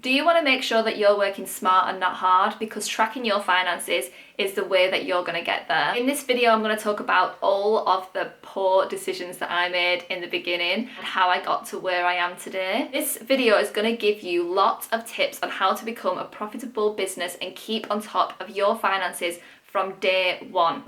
Do you want to make sure that you're working smart and not hard? Because tracking your finances is the way that you're going to get there. In this video, I'm going to talk about all of the poor decisions that I made in the beginning and how I got to where I am today. This video is going to give you lots of tips on how to become a profitable business and keep on top of your finances from day one.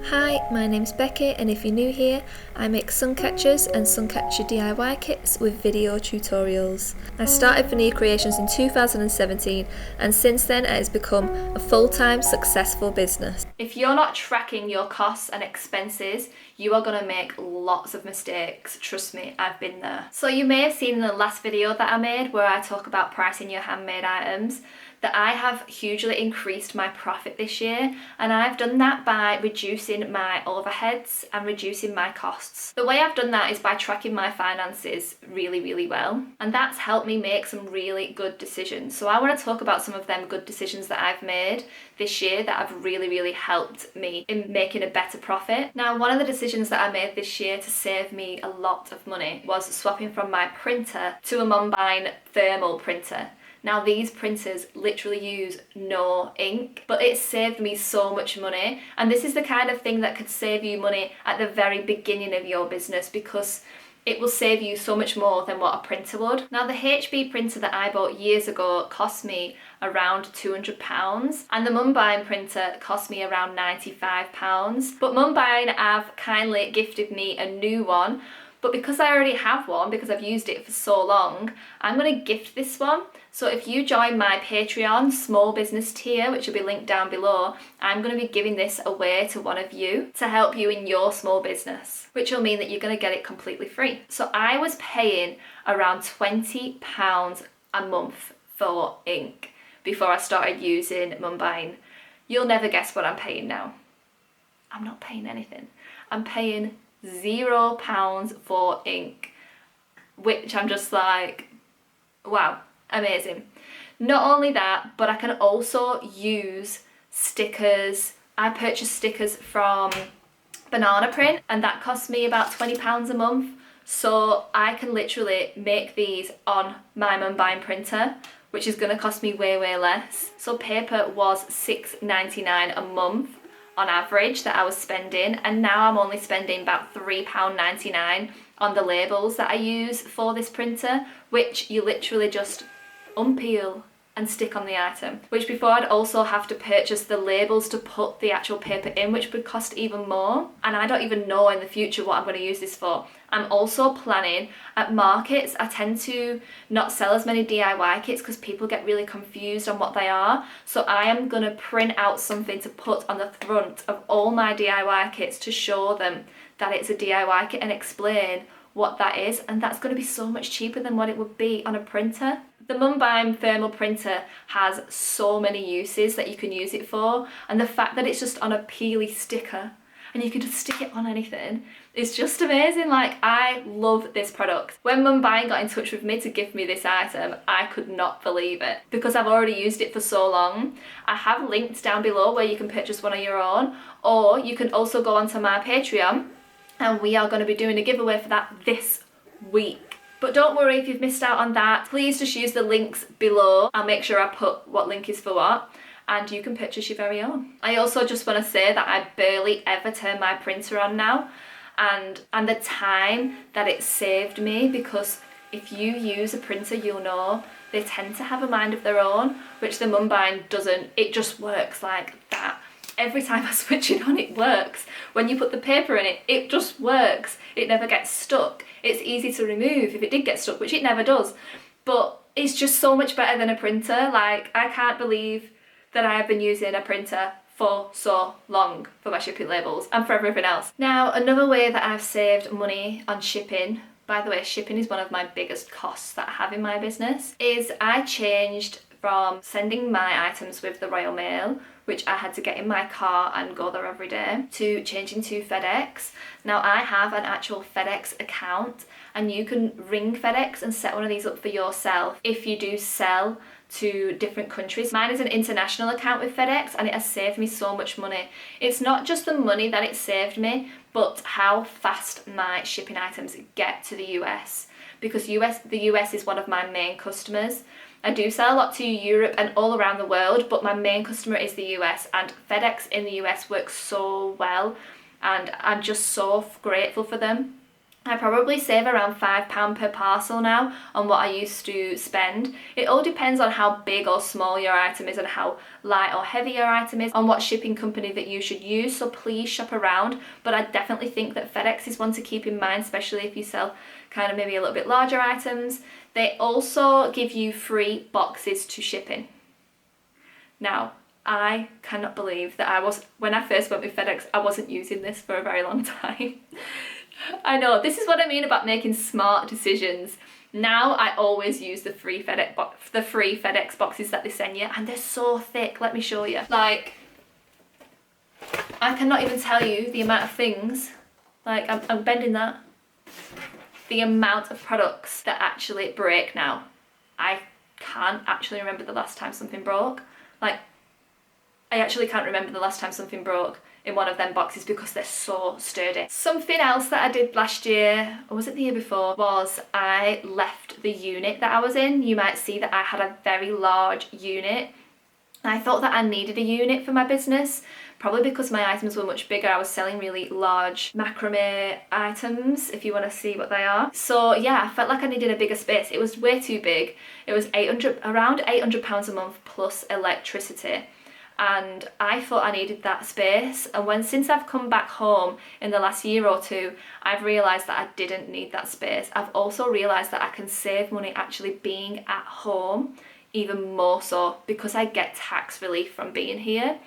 Hi, my name's Becky, and if you're new here, I make sun catchers and sun catcher DIY kits with video tutorials. I started Veneer Creations in 2017, and since then it has become a full-time successful business. If you're not tracking your costs and expenses, you are going to make lots of mistakes. Trust me, I've been there. So you may have seen in the last video that I made where I talk about pricing your handmade items, that I have hugely increased my profit this year, and I've done that by reducing my overheads and reducing my costs. The way I've done that is by tracking my finances really well, and that's helped me make some really good decisions. So I want to talk about some of them good decisions that I've made this year that have really helped me in making a better profit. Now, one of the decisions that I made this year to save me a lot of money was swapping from my printer to a Munbyn thermal printer. Now, these printers literally use no ink, but it saved me so much money. And this is the kind of thing that could save you money at the very beginning of your business, because it will save you so much more than what a printer would. Now, the HB printer that I bought years ago cost me around £200, and the Munbyn printer cost me around £95. But Munbyn have kindly gifted me a new one. But because I already have one, because I've used it for so long, I'm going to gift this one. So if you join my Patreon small business tier, which will be linked down below, I'm going to be giving this away to one of you to help you in your small business, which will mean that you're going to get it completely free. So I was paying around £20 a month for ink before I started using Munbyn. You'll never guess what I'm paying now. I'm not paying anything. I'm paying £0 for ink, which I'm just like, wow, amazing. Not only that, but I can also use stickers. I purchased stickers from Banana Print, and that cost me about £20 a month. So I can literally make these on my Munbyn printer, which is going to cost me way less. So paper was £6.99 a month on average that I was spending, and now I'm only spending about £3.99 on the labels that I use for this printer, which you literally just unpeel and stick on the item, which before I'd also have to purchase the labels to put the actual paper in, which would cost even more, and I don't even know in the future what I'm going to use this for. I'm also planning at markets. I tend to not sell as many DIY kits because people get really confused on what they are, so I am going to print out something to put on the front of all my DIY kits to show them that it's a DIY kit and explain what that is, and that's going to be so much cheaper than what it would be on a printer. The Munbyn thermal printer has so many uses that you can use it for, and the fact that it's just on a peely sticker and you can just stick it on anything is just amazing. Like, I love this product. When Munbyn got in touch with me to give me this item, I could not believe it because I've already used it for so long. I have links down below where you can purchase one of your own, or you can also go onto my Patreon, and we are going to be doing a giveaway for that this week. But don't worry if you've missed out on that. Please just use the links below. I'll make sure I put what link is for what, and you can purchase your very own. I also just want to say that I barely ever turn my printer on now, and the time that it saved me, because if you use a printer, you'll know they tend to have a mind of their own, which the Munbyn doesn't. It just works like that. Every time I switch it on, it works. When you put the paper in it, it just works. It never gets stuck. It's easy to remove if it did get stuck, which it never does. But it's just so much better than a printer. Like, I can't believe that I have been using a printer for so long for my shipping labels and for everything else. Now, another way that I've saved money on shipping, by the way, shipping is one of my biggest costs that I have in my business, is I changed from sending my items with the Royal Mail, which I had to get in my car and go there every day, to changing to FedEx. Now, I have an actual FedEx account, and you can ring FedEx and set one of these up for yourself if you do sell to different countries. Mine is an international account with FedEx, and it has saved me so much money. It's not just the money that it saved me, but how fast my shipping items get to the US, because the US is one of my main customers, I do sell a lot to Europe and all around the world, but my main customer is the US, and FedEx in the US works so well, and I'm just so grateful for them. I probably save around £5 per parcel now on what I used to spend. It all depends on how big or small your item is and how light or heavy your item is, on what shipping company that you should use, so please shop around. But I definitely think that FedEx is one to keep in mind, especially if you sell kind of maybe a little bit larger items. They also give you free boxes to ship in. Now, I cannot believe that when I first went with FedEx, I wasn't using this for a very long time. I know, this is what I mean about making smart decisions. Now I always use the free FedEx boxes that they send you, and they're so thick. Let me show you. Like, I cannot even tell you the amount of things, like I'm bending that, the amount of products that actually break now. I can't actually remember the last time something broke. Like, I actually can't remember the last time something broke in one of them boxes because they're so sturdy. Something else that I did last year, or was it the year before, was I left the unit that I was in. You might see that I had a very large unit. I thought that I needed a unit for my business, probably because my items were much bigger. I was selling really large macrame items, if you want to see what they are. So yeah, I felt like I needed a bigger space. It was way too big. It was around £800 a month plus electricity. And I thought I needed that space, and since I've come back home in the last year or two, I've realised that I didn't need that space. I've also realised that I can save money actually being at home, even more so because I get tax relief from being here.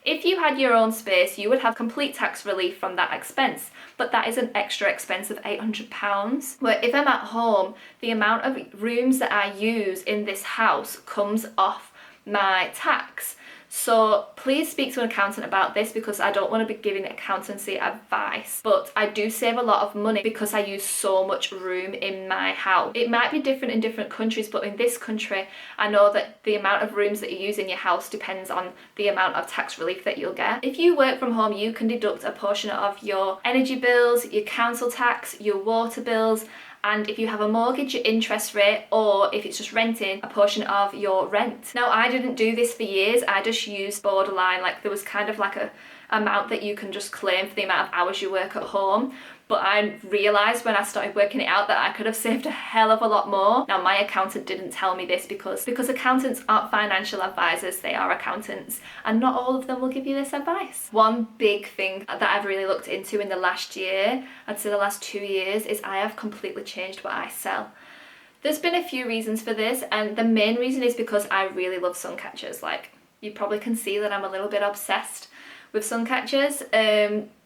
If you had your own space, you would have complete tax relief from that expense, but that is an extra expense of £800. Where if I'm at home, the amount of rooms that I use in this house comes off my tax. So please speak to an accountant about this, because I don't want to be giving accountancy advice, but I do save a lot of money because I use so much room in my house. It might be different in different countries, but in this country, I know that the amount of rooms that you use in your house depends on the amount of tax relief that you'll get. If you work from home, you can deduct a portion of your energy bills, your council tax, your water bills, and if you have a mortgage, your interest rate, or if it's just renting, a portion of your rent. Now, I didn't do this for years. I just used borderline, like there was kind of like a amount that you can just claim for the amount of hours you work at home. But I realised when I started working it out that I could have saved a hell of a lot more. Now, my accountant didn't tell me this because accountants aren't financial advisors, they are accountants, and not all of them will give you this advice. One big thing that I've really looked into in the last year, I'd say the last 2 years, is I have completely changed what I sell. There's been a few reasons for this, and the main reason is because I really love sun catchers. Like, you probably can see that I'm a little bit obsessed with sun catchers.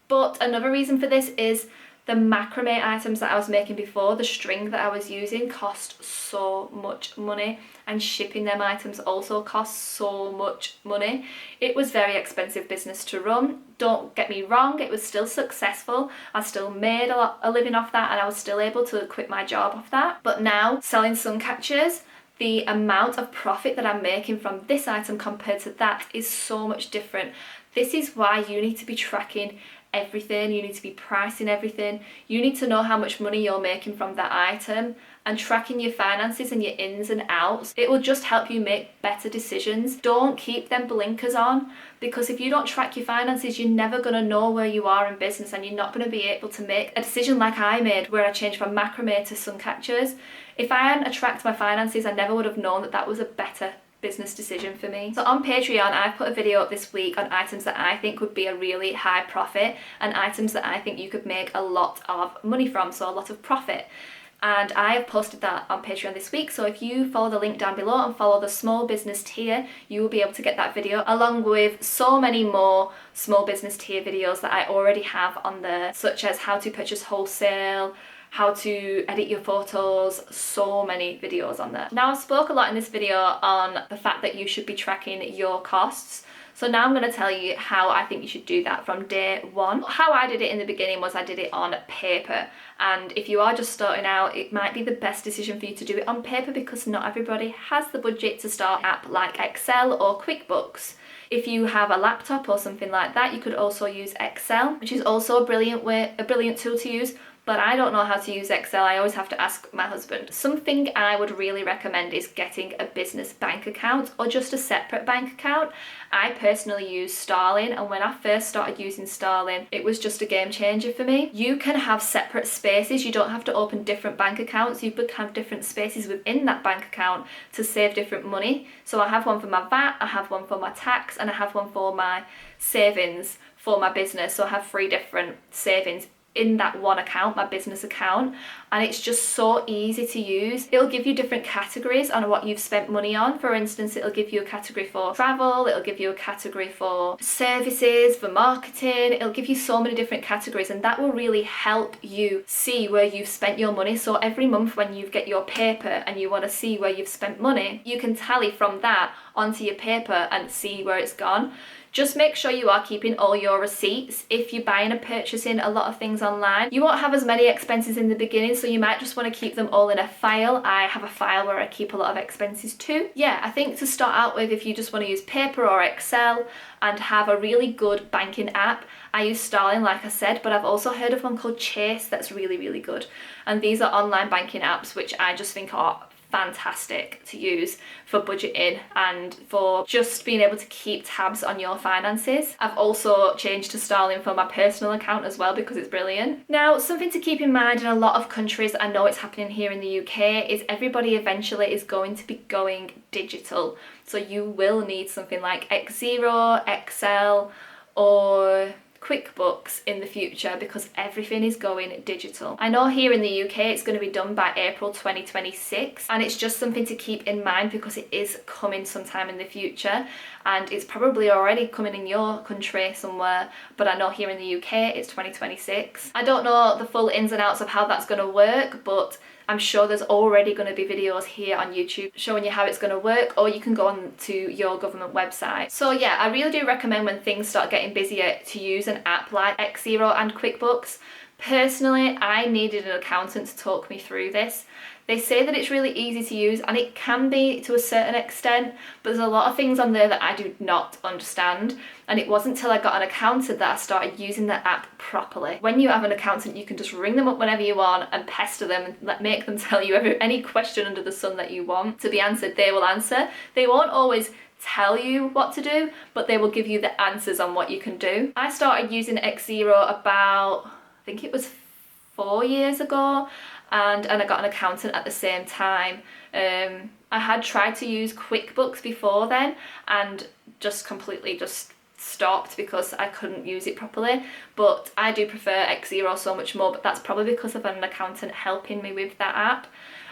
But another reason for this is the macrame items that I was making before, the string that I was using cost so much money, and shipping them items also cost so much money. It was very expensive business to run. Don't get me wrong, it was still successful. I still made a living off that, and I was still able to quit my job off that. But now, selling sun catchers, the amount of profit that I'm making from this item compared to that is so much different. This is why you need to be tracking everything, you need to be pricing everything, you need to know how much money you're making from that item, and tracking your finances and your ins and outs. It will just help you make better decisions. Don't keep them blinkers on, because if you don't track your finances, you're never going to know where you are in business, and you're not going to be able to make a decision like I made, where I changed from macrame to sun catchers. If I hadn't tracked my finances, I never would have known that that was a better business decision for me. So on Patreon, I've put a video up this week on items that I think would be a really high profit, and items that I think you could make a lot of money from, so a lot of profit. And I have posted that on Patreon this week, so if you follow the link down below and follow the small business tier, you will be able to get that video, along with so many more small business tier videos that I already have on there, such as how to purchase wholesale, how to edit your photos, so many videos on there. Now, I spoke a lot in this video on the fact that you should be tracking your costs. So now I'm going to tell you how I think you should do that from day one. How I did it in the beginning was I did it on paper. And if you are just starting out, it might be the best decision for you to do it on paper, because not everybody has the budget to start an app like Excel or Quickbooks. If you have a laptop or something like that, you could also use Excel, which is also a brilliant tool to use. but I don't know how to use Excel. I always have to ask my husband. Something I would really recommend is getting a business bank account or just a separate bank account. I personally use Starling, and when I first started using Starling, it was just a game changer for me. You can have separate spaces. You don't have to open different bank accounts. You could have different spaces within that bank account to save different money. So I have one for my VAT, I have one for my tax, and I have one for my savings for my business. So I have 3 different savings in that one account, my business account, and it's just so easy to use. It'll give you different categories on what you've spent money on. For instance, it'll give you a category for travel, it'll give you a category for services, for marketing. It'll give you so many different categories, and that will really help you see where you've spent your money. So every month when you get your paper and you want to see where you've spent money, you can tally from that onto your paper and see where it's gone. Just make sure you are keeping all your receipts. If you're buying and purchasing a lot of things online, you won't have as many expenses in the beginning, so you might just want to keep them all in a file. I have a file where I keep a lot of expenses too. Yeah, I think to start out with, if you just want to use paper or Excel and have a really good banking app, I use Starling, like I said, but I've also heard of one called Chase that's really, really good. And these are online banking apps which I just think are fantastic to use for budgeting and for just being able to keep tabs on your finances. I've also changed to Starling for my personal account as well because it's brilliant. Now, something to keep in mind in a lot of countries, I know it's happening here in the UK, is everybody eventually is going to be going digital. So you will need something like Xero, Excel, or Quickbooks in the future because everything is going digital. I know here in the UK it's going to be done by April 2026, and it's just something to keep in mind because it is coming sometime in the future, and it's probably already coming in your country somewhere, but I know here in the UK it's 2026. I don't know the full ins and outs of how that's going to work, but I'm sure there's already going to be videos here on YouTube showing you how it's going to work, or you can go on to your government website. So yeah, I really do recommend when things start getting busier to use an app like Xero and Quickbooks. Personally, I needed an accountant to talk me through this. They say that it's really easy to use, and it can be to a certain extent, but there's a lot of things on there that I do not understand, and it wasn't till I got an accountant that I started using the app properly. When you have an accountant, you can just ring them up whenever you want and pester them and make them tell you any question under the sun that you want to be answered. They will answer. They won't always tell you what to do, but they will give you the answers on what you can do. I started using Xero about, I think it was 4 years ago, and I got an accountant at the same time. I had tried to use Quickbooks before then and just completely stopped because I couldn't use it properly, but I do prefer Xero so much more, but that's probably because of an accountant helping me with that app.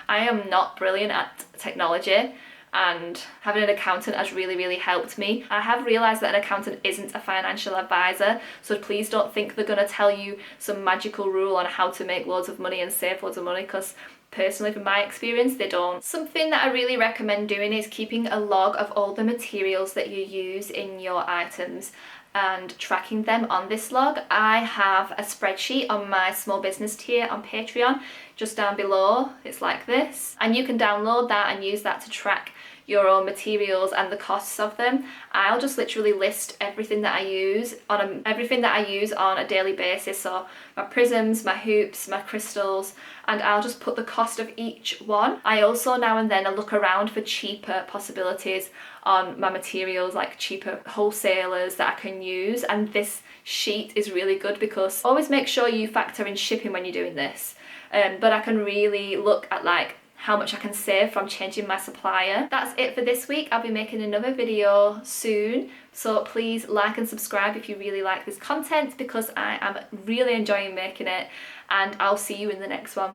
I am not brilliant at technology, and having an accountant has really, really helped me. I have realised that an accountant isn't a financial advisor, so please don't think they're going to tell you some magical rule on how to make loads of money and save loads of money, because personally, from my experience, they don't. Something that I really recommend doing is keeping a log of all the materials that you use in your items and tracking them on this log. I have a spreadsheet on my small business tier on Patreon, just down below. It's like this, and you can download that and use that to track your own materials and the costs of them. I'll just literally list everything that I use on a daily basis, so my prisms, my hoops, my crystals, and I'll just put the cost of each one. I also now and then look around for cheaper possibilities on my materials, like cheaper wholesalers that I can use, and this sheet is really good because always make sure you factor in shipping when you're doing this, but I can really look at like how much I can save from changing my supplier. That's it for this week. I'll be making another video soon, so please like and subscribe if you really like this content because I am really enjoying making it, and I'll see you in the next one.